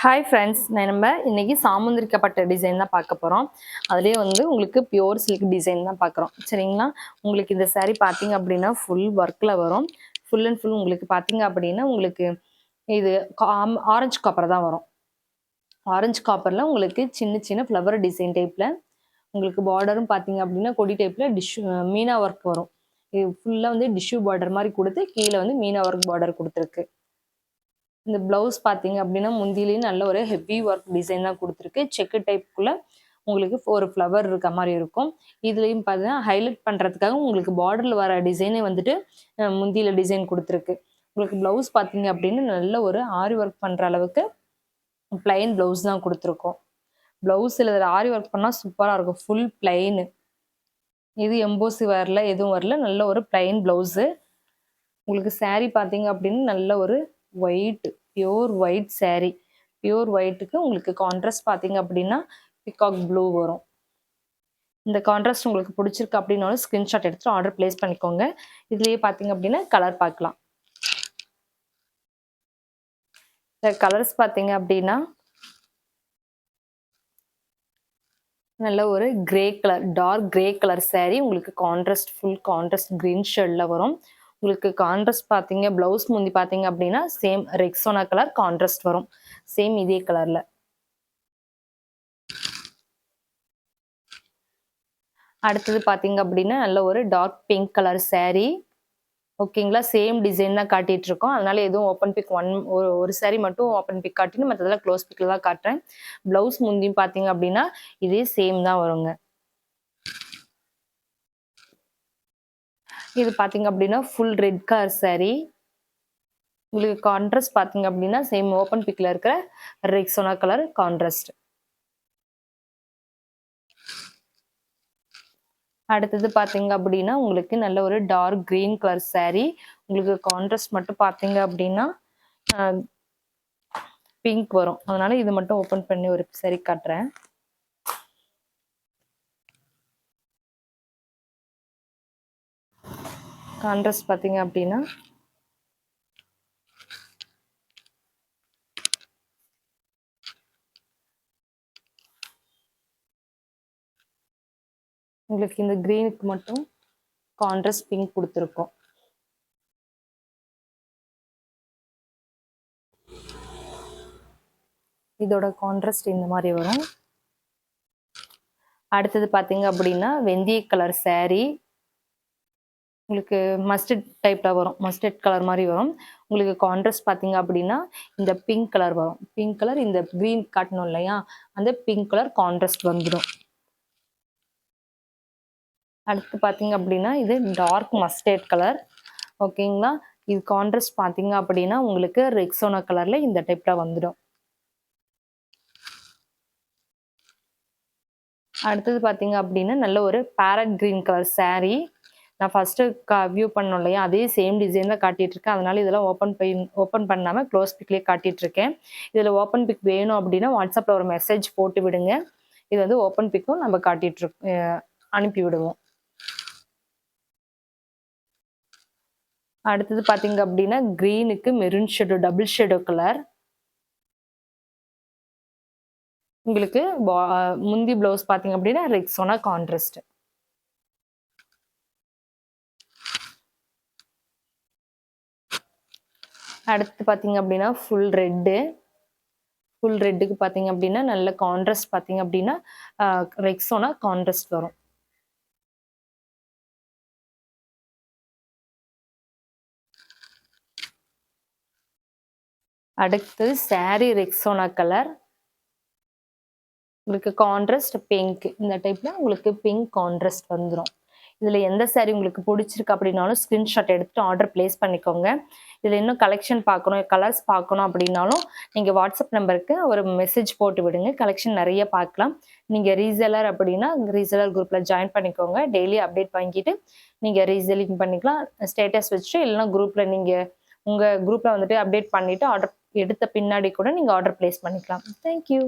Hi friends, நம்ம இன்னைக்கு சாமுந்திரிக்கப்பட்ட design தான் பார்க்க போகிறோம். அதுலேயே உங்களுக்கு பியோர் சில்க் டிசைன் தான் பார்க்குறோம். சரிங்களா? உங்களுக்கு இந்த saree பார்த்தீங்க அப்படின்னா ஃபுல் ஒர்க்கில் வரும். ஃபுல் அண்ட் ஃபுல் உங்களுக்கு பார்த்தீங்க அப்படின்னா இது ஆரஞ்சு காப்பர் தான் வரும். ஆரஞ்சு காப்பரில் உங்களுக்கு சின்ன சின்ன ஃப்ளவர் டிசைன் டைப்பில் உங்களுக்கு பார்டரும் பார்த்தீங்க அப்படின்னா கொடி டைப்பில் மீனா ஒர்க் வரும். இது ஃபுல்லாக டிஷ்யூ பார்டர் மாதிரி கொடுத்து கீழே மீனா ஒர்க் பார்டர் கொடுத்துருக்கு. இந்த பிளவுஸ் பார்த்தீங்க அப்படின்னா முந்திலேயும் நல்ல ஒரு ஹெவி ஒர்க் டிசைன் தான் கொடுத்துருக்கு. செக்கு டைப்புக்குள்ள உங்களுக்கு ஒரு ஃப்ளவர் இருக்க மாதிரி இருக்கும். இதுலேயும் பார்த்தீங்கன்னா ஹைலைட் பண்ணுறதுக்காக உங்களுக்கு பார்டரில் வர டிசைனே முந்தியில் டிசைன் கொடுத்துருக்கு. உங்களுக்கு ப்ளவுஸ் பார்த்தீங்க அப்படின்னா நல்ல ஒரு ஆரி ஒர்க் பண்ணுற அளவுக்கு பிளைன் ப்ளவுஸ் தான் கொடுத்துருக்கோம். ப்ளவுஸில் ஆரி ஒர்க் பண்ணால் சூப்பராக இருக்கும். Full plain. இது எம்போசி வரல, எதுவும் வரல. நல்ல ஒரு பிளைன் ப்ளவுஸு. உங்களுக்கு saree பார்த்தீங்க அப்படின்னு நல்ல ஒரு white, pure white saree. Pure ஒயிட்டுக்கு உங்களுக்கு கான்ட்ராஸ்ட் பார்த்தீங்க அப்படின்னா பிகாக் ப்ளூ வரும். இந்த கான்ட்ராஸ்ட் உங்களுக்கு பிடிச்சிருக்கு அப்படின்னாலும் ஸ்கிரீன்ஷாட் எடுத்துட்டு ஆர்டர் பிளேஸ் பண்ணிக்கோங்க. இதுலேயே பார்த்தீங்க அப்படின்னா கலர் பார்க்கலாம். இந்த கலர்ஸ் பார்த்தீங்க அப்படின்னா நல்ல ஒரு grey colour, dark grey colour saree. உங்களுக்கு கான்ட்ராஸ்ட் ஃபுல் கான்ட்ராஸ்ட் கிரீன் ஷேட்ல வரும். உங்களுக்கு கான்ட்ராஸ்ட் பார்த்தீங்க பிளவுஸ் முந்தி பார்த்தீங்க அப்படின்னா சேம் ரெக்ஸோனா கலர் கான்ட்ராஸ்ட் வரும். சேம் இதே கலர்ல. அடுத்தது பார்த்தீங்க அப்படின்னா நல்ல ஒரு டார்க் பிங்க் கலர் saree. ஓகேங்களா? சேம் டிசைன் தான் காட்டிட்டு இருக்கோம். அதனால எதுவும் ஓப்பன் பிக் ஒரு saree மட்டும் ஓப்பன் பிக் காட்டின்னு மற்றதெல்லாம் க்ளோஸ் பிக்ல தான் காட்டுறேன். பிளவுஸ் முந்தியும் பார்த்தீங்க அப்படின்னா இதே சேம் தான் வருங்க. இது பார்த்தீங்க அப்படின்னா ஃபுல் ரெட் கலர் saree. உங்களுக்கு கான்ட்ராஸ்ட் பார்த்தீங்க அப்படின்னா சேம் ஓப்பன் பிக்ல இருக்கிற ரெக்ஸோனா கலர் கான்ட்ராஸ்ட். அடுத்தது பார்த்தீங்க அப்படின்னா உங்களுக்கு நல்ல ஒரு டார்க் கிரீன் கலர் saree. உங்களுக்கு கான்ட்ராஸ்ட் மட்டும் பார்த்தீங்க அப்படின்னா பிங்க் வரும். அதனால இது மட்டும் ஓப்பன் பண்ணி ஒரு saree காட்டுறேன். கான்ட்ராஸ்ட் பார்த்தீங்க அப்படின்னா உங்களுக்கு இந்த கிரீனுக்கு மட்டும் கான்ட்ராஸ்ட் பிங்க் கொடுத்துருக்கோம். இதோட கான்ட்ராஸ்ட் இந்த மாதிரி வரும். அடுத்தது பார்த்தீங்க அப்படின்னா வெந்தய கலர் saree. உங்களுக்கு மஸ்டர்ட் டைப்ல வரும். மஸ்டர்ட் கலர் மாதிரி வரும். உங்களுக்கு கான்ட்ராஸ்ட் பார்த்தீங்க அப்படின்னா இந்த பிங்க் கலர் வரும். பிங்க் கலர் இந்த கிரீன் காட்டணும் இல்லையா, அந்த பிங்க் கலர் கான்ட்ராஸ்ட் வந்துடும். அடுத்து பார்த்தீங்க அப்படின்னா இது டார்க் மஸ்டர்ட் கலர். ஓகேங்களா? இது கான்ட்ராஸ்ட் பார்த்தீங்க அப்படின்னா உங்களுக்கு ரெக்ஸோனா கலர்ல இந்த டைப்ல வந்துடும். அடுத்தது பார்த்தீங்க அப்படின்னா நல்ல ஒரு பேரட் கிரீன் கலர் saree. நான் ஃபர்ஸ்ட் வியூ பண்ணோம் இல்லையா, அதே சேம் டிசைன் தான் காட்டிட்டு இருக்கேன். அதனால இதெல்லாம் ஓப்பன் பண்ணாம க்ளோஸ் பிக்லேயே காட்டிட்டு இருக்கேன். இதில் ஓப்பன் பிக் வேணும் அப்படின்னா வாட்ஸ்அப்பில் ஒரு மெசேஜ் போட்டு விடுங்க. இது ஓப்பன் பிக்கும் நம்ம அனுப்பி விடுவோம். அடுத்தது பார்த்தீங்க அப்படின்னா கிரீனுக்கு maroon shadow, double shadow colour. உங்களுக்கு முந்தி பிளவுஸ் பார்த்தீங்க அப்படின்னா ரெக்ஸோனா கான்ட்ராஸ்ட். அடுத்து பார்த்தீங்க அப்படின்னா ஃபுல் ரெட்டு. ஃபுல் ரெட்டுக்கு பார்த்தீங்க அப்படின்னா நல்ல கான்ட்ராஸ்ட் பார்த்தீங்க அப்படின்னா ரெக்ஸோனா கான்ட்ராஸ்ட் வரும். அடுத்தது saree ரெக்ஸோனா கலர். உங்களுக்கு கான்ட்ராஸ்ட் பிங்க். இந்த டைப்ல உங்களுக்கு பிங்க் கான்ட்ராஸ்ட் வந்துடும். இதில் எந்த saree உங்களுக்கு பிடிச்சிருக்கு அப்படின்னாலும் ஸ்க்ரீன்ஷாட் எடுத்துட்டு ஆர்டர் பிளேஸ் பண்ணிக்கோங்க. இதில் இன்னும் கலெக்ஷன் பார்க்கணும், கலர்ஸ் பார்க்கணும் அப்படின்னாலும் நீங்கள் வாட்ஸ்அப் நம்பருக்கு ஒரு மெசேஜ் போட்டு விடுங்க. கலெக்ஷன் நிறைய பார்க்கலாம். நீங்கள் ரீசெலர் அப்படின்னா ரீசெலர் குரூப்பில் ஜாயின் பண்ணிக்கோங்க. டெய்லி அப்டேட் வாங்கிட்டு நீங்கள் ரீசெல்லிங் பண்ணிக்கலாம். ஸ்டேட்டஸ் வச்சுட்டு இல்லைன்னா குரூப்பில் நீங்கள் உங்கள் குரூப்பில் அப்டேட் பண்ணிவிட்டு ஆர்டர் எடுத்த பின்னாடி கூட நீங்கள் ஆர்டர் பிளேஸ் பண்ணிக்கலாம். தேங்க்யூ.